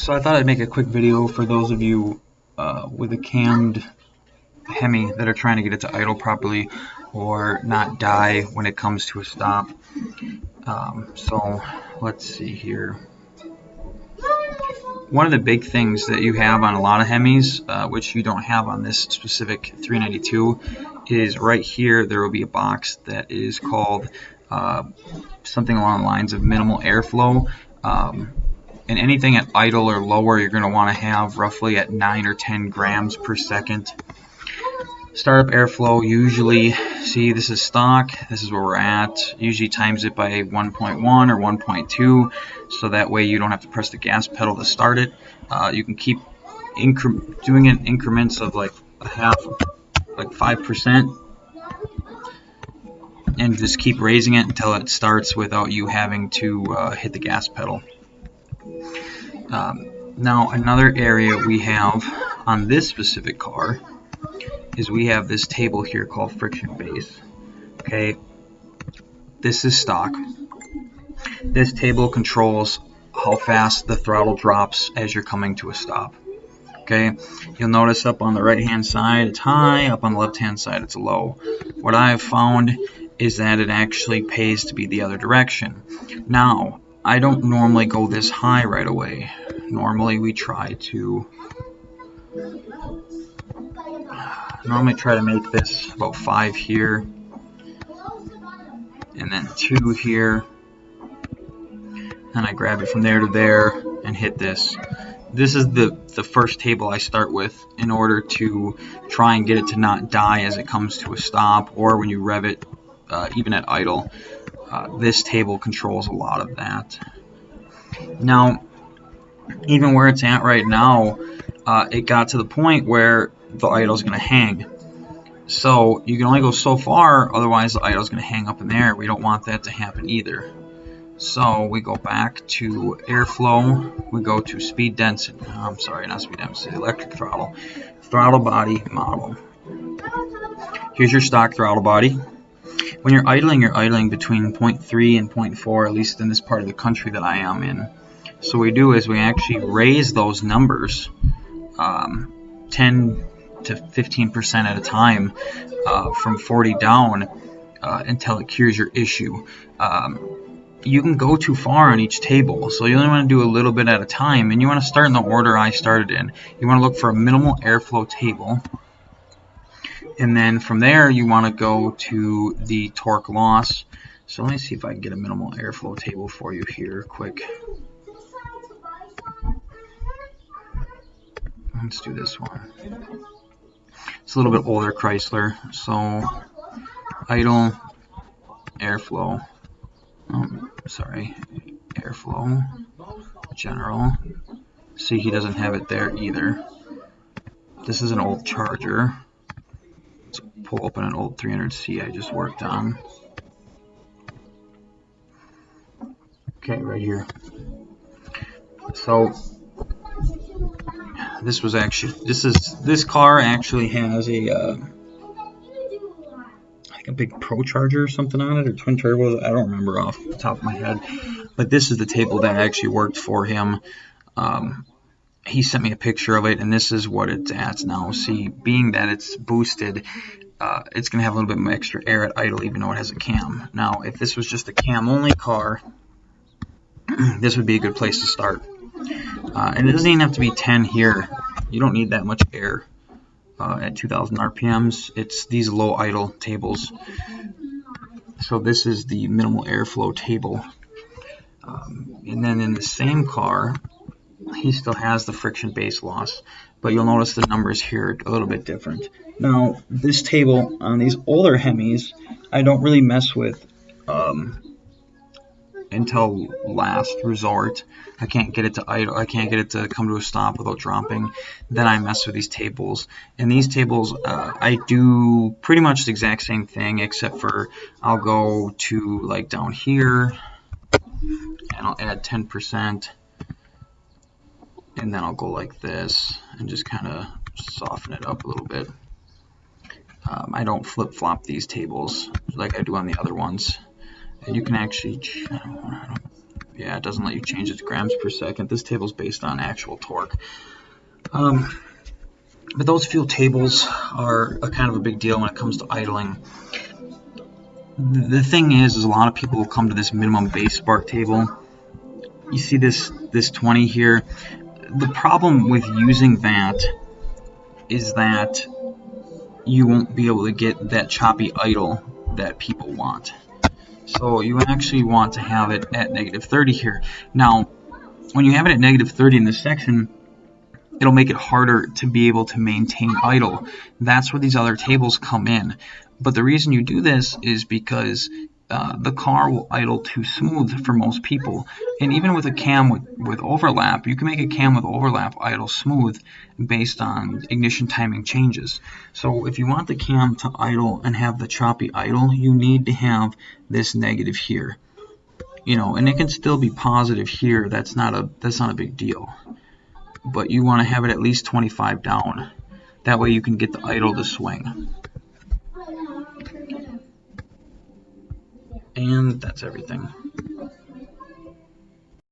So I thought I'd make a quick video for those of you with a cammed Hemi that are trying to get it to idle properly or not die when it comes to a stop. So let's see here. One of the big things that you have on a lot of Hemis, which you don't have on this specific 392, is right here there will be a box that is called something along the lines of minimal airflow. And anything at idle or lower, you're going to want to have roughly at 9 or 10 grams per second. Startup airflow, usually, see this is stock, this is where we're at, usually times it by 1.1 or 1.2, so that way you don't have to press the gas pedal to start it. You can keep doing it in increments of like a half, like 5%, and just keep raising it until it starts without you having to hit the gas pedal. Now another area we have on this specific car is we have this table here called friction base. Okay, this is stock. This table controls how fast the throttle drops as you're coming to a stop. Okay, you'll notice up on the right hand side it's high, up on the left hand side it's low. What I've found is that it actually pays to be the other direction. Now, I don't normally go this high right away. Normally we try to make this about 5 here, and then 2 here, and I grab it from there to there and hit this. This is the first table I start with in order to try and get it to not die as it comes to a stop or when you rev it, even at idle. This table controls a lot of that. Now, even where it's at right now, it got to the point where the idle is going to hang. So you can only go so far, otherwise the idle is going to hang up in there. We don't want that to happen either. So we go back to airflow, we go to speed density, I'm sorry, not speed density, electric throttle, throttle body model. Here's your stock throttle body. When you're idling between 0.3 and 0.4, at least in this part of the country that I am in. So what we do is we actually raise those numbers 10 to 15% at a time from 40 down until it cures your issue. You can go too far on each table, so you only want to do a little bit at a time, and you want to start in the order I started in. You want to look for a minimal airflow table, and then from there you want to go to the torque loss. So let me see if I can get a minimal airflow table for you here quick. Let's do this one. It's a little bit older Chrysler, so idle, airflow, airflow, general. See, he doesn't have it there either. This is an old Charger. Let's pull open an old 300C I just worked on. Okay, right here. So this car actually has a a big Pro Charger or something on it, or twin turbos. I don't remember off the top of my head, but this is the table that actually worked for him. He sent me a picture of it, and this is what it's at now. See, being that it's boosted, it's going to have a little bit more extra air at idle, even though it has a cam. Now, if this was just a cam only car, this would be a good place to start. And it doesn't even have to be 10 here. You don't need that much air at 2,000 RPMs. It's these low idle tables. So this is the minimal airflow table. And then in the same car, he still has the friction base loss, but you'll notice the numbers here are a little bit different. Now, this table on these older Hemis, I don't really mess with until last resort. I can't get it to idle. I can't get it to come to a stop without dropping. Then I mess with these tables. And these tables, I do pretty much the exact same thing, except for I'll go to like down here, and I'll add 10%, and then I'll go like this and just kind of soften it up a little bit. I don't flip-flop these tables like I do on the other ones. And you can actually, Yeah, it doesn't let you change it to grams per second. This table's based on actual torque. But those few tables are a kind of a big deal when it comes to idling. The thing is a lot of people will come to this minimum base spark table. You see this 20 here. The problem with using that is that you won't be able to get that choppy idle that people want. So you actually want to have it at negative 30 here. Now, when you have it at negative 30 in this section, it'll make it harder to be able to maintain idle. That's where these other tables come in. But the reason you do this is because the car will idle too smooth for most people. And even with a cam with overlap, you can make a cam with overlap idle smooth based on ignition timing changes. So if you want the cam to idle and have the choppy idle, you need to have this negative here. You know, and it can still be positive here. That's not a big deal. But you want to have it at least 25 down. That way you can get the idle to swing. And that's everything.